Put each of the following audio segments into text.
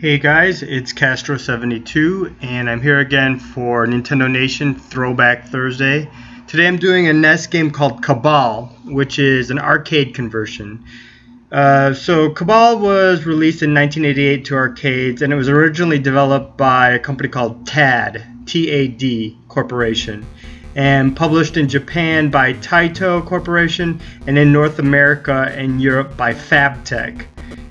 Hey guys, it's Castro72 and I'm here again for Nintendo Nation Throwback Thursday. Today I'm doing a NES game called Cabal, which is an arcade conversion. So Cabal was released in 1988 to arcades, and it was originally developed by a company called T-A-D Corporation, and published in Japan by Taito Corporation, and in North America and Europe by Fabtech.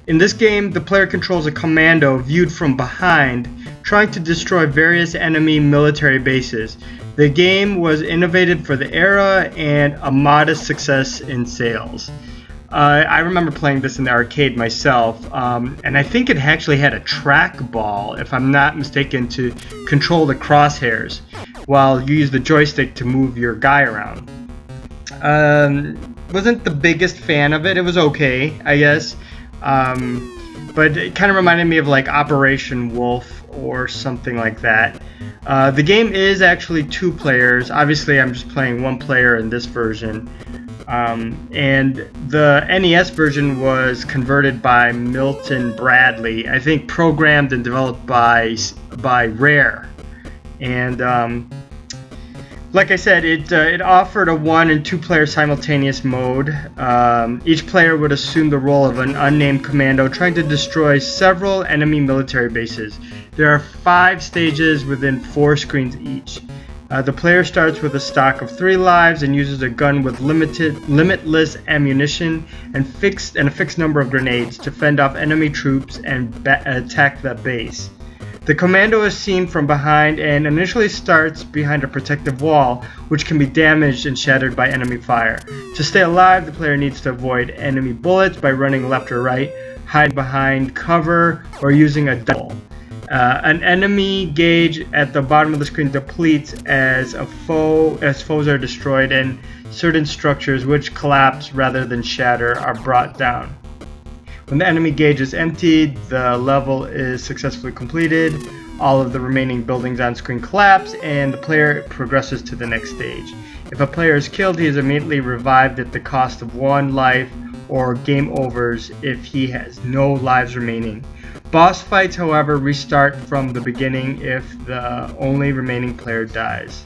In this game, the player controls a commando viewed from behind, trying to destroy various enemy military bases. The game was innovative for the era and a modest success in sales. I remember playing this in the arcade myself, and I think it actually had a trackball, if I'm not mistaken, to control the crosshairs, while you use the joystick to move your guy around. Wasn't the biggest fan of it. It was okay, I guess. But it kind of reminded me of like Operation Wolf or something like that. The game is actually 2 players. Obviously, I'm just playing 1 player in this version. And the NES version was converted by Milton Bradley, I think programmed and developed by Rare. And like I said, it offered a 1 and 2 player simultaneous mode. Each player would assume the role of an unnamed commando trying to destroy several enemy military bases. There are 5 stages within 4 screens each. The player starts with a stock of 3 lives and uses a gun with limitless ammunition and a fixed number of grenades to fend off enemy troops and attack the base. The commando is seen from behind and initially starts behind a protective wall, which can be damaged and shattered by enemy fire. To stay alive, the player needs to avoid enemy bullets by running left or right, hide behind cover, or using a double. An enemy gauge at the bottom of the screen depletes as foes are destroyed, and certain structures which collapse rather than shatter are brought down. When the enemy gauge is emptied, the level is successfully completed. All of the remaining buildings on screen collapse, and the player progresses to the next stage. If a player is killed, he is immediately revived at the cost of 1 life, or game overs if he has no lives remaining. Boss fights, however, restart from the beginning if the only remaining player dies.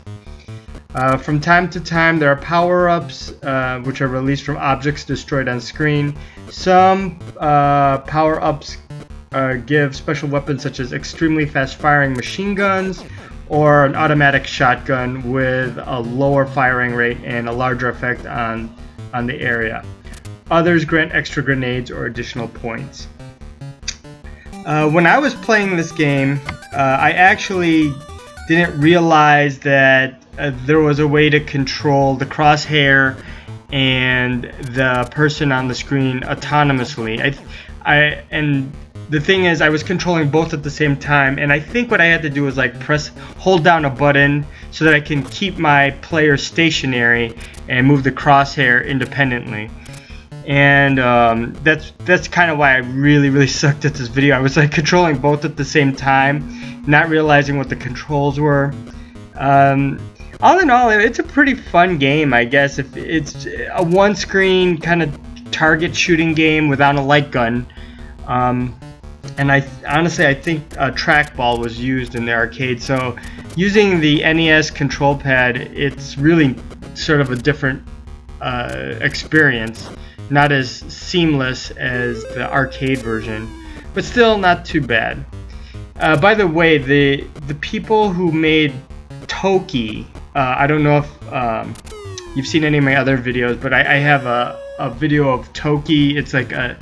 From time to time, there are power-ups which are released from objects destroyed on screen. Some power-ups give special weapons such as extremely fast-firing machine guns or an automatic shotgun with a lower firing rate and a larger effect on the area. Others grant extra grenades or additional points. When I was playing this game, I actually didn't realize that there was a way to control the crosshair and the person on the screen autonomously. And the thing is, I was controlling both at the same time, and I think what I had to do was like hold down a button so that I can keep my player stationary and move the crosshair independently. And that's kind of why I really sucked at this video. I was like controlling both at the same time, not realizing what the controls were. All in all, it's a pretty fun game, I guess. If it's a 1-screen kind of target shooting game without a light gun. And I think a trackball was used in the arcade. So using the NES control pad, it's really sort of a different experience. Not as seamless as the arcade version, but still not too bad. By the way, the people who made Toki, I don't know if you've seen any of my other videos, but I have a video of Toki. It's like a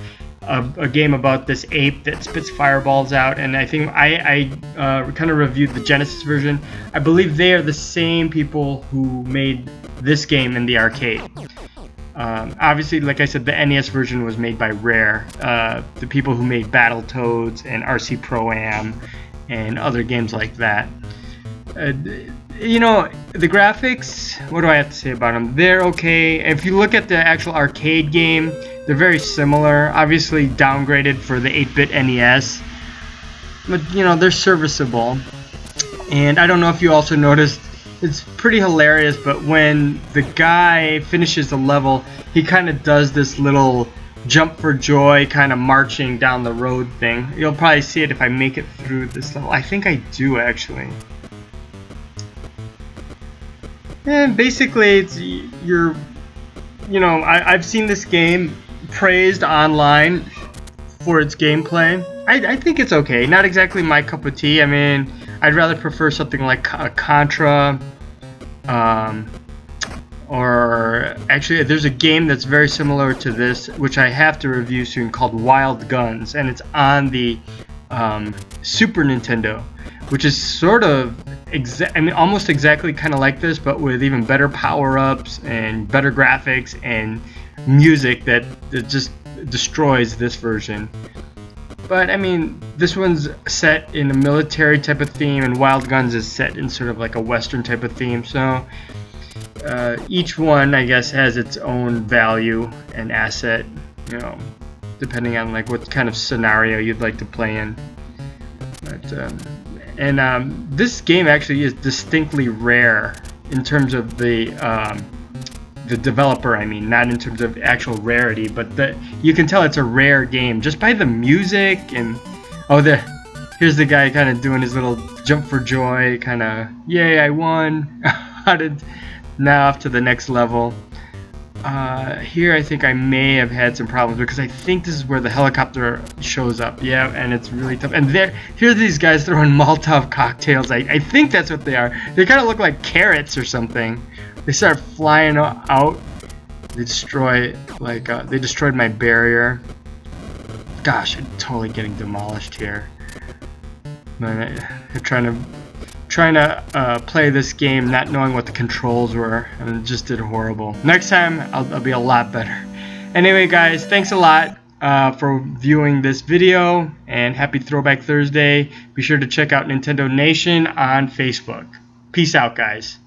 game about this ape that spits fireballs out, and I think I kind of reviewed the Genesis version. I believe they are the same people who made this game in the arcade. Obviously, like I said, the NES version was made by Rare, the people who made Battletoads and RC Pro-Am and other games like that. You know, the graphics, what do I have to say about them? They're okay. If you look at the actual arcade game, they're very similar, obviously downgraded for the 8-bit NES, but you know, they're serviceable. And I don't know if you also noticed, it's pretty hilarious, but when the guy finishes the level, he kind of does this little jump for joy kind of marching down the road thing. You'll probably see it if I make it through this level. I think I do actually. And basically it's I've seen this game praised online for its gameplay. I think it's okay. Not exactly my cup of tea. I mean, I'd rather prefer something like a Contra, or actually there's a game that's very similar to this which I have to review soon called Wild Guns, and it's on the Super Nintendo, which is sort of almost exactly kind of like this, but with even better power-ups and better graphics and music that just destroys this version. But I mean, this one's set in a military type of theme, and Wild Guns is set in sort of like a Western type of theme. So each one, I guess, has its own value and asset, depending on like what kind of scenario you'd like to play in. But this game actually is distinctly rare in terms of the developer. I mean, not in terms of actual rarity, but you can tell it's a rare game just by the music. And here's the guy kind of doing his little jump for joy, kind of, yay, I won. Now off to the next level. Here I think I may have had some problems because I think this is where the helicopter shows up. Yeah, and it's really tough. And here's these guys throwing Molotov cocktails. I think that's what they are. They kind of look like carrots or something. They start flying out. They destroyed my barrier. Gosh, I'm totally getting demolished here. I'm trying to play this game not knowing what the controls were, and it just did horrible. Next time I'll be a lot better. Anyway, guys, thanks a lot for viewing this video, and happy Throwback Thursday. Be sure to check out Nintendo Nation on Facebook. Peace out, guys.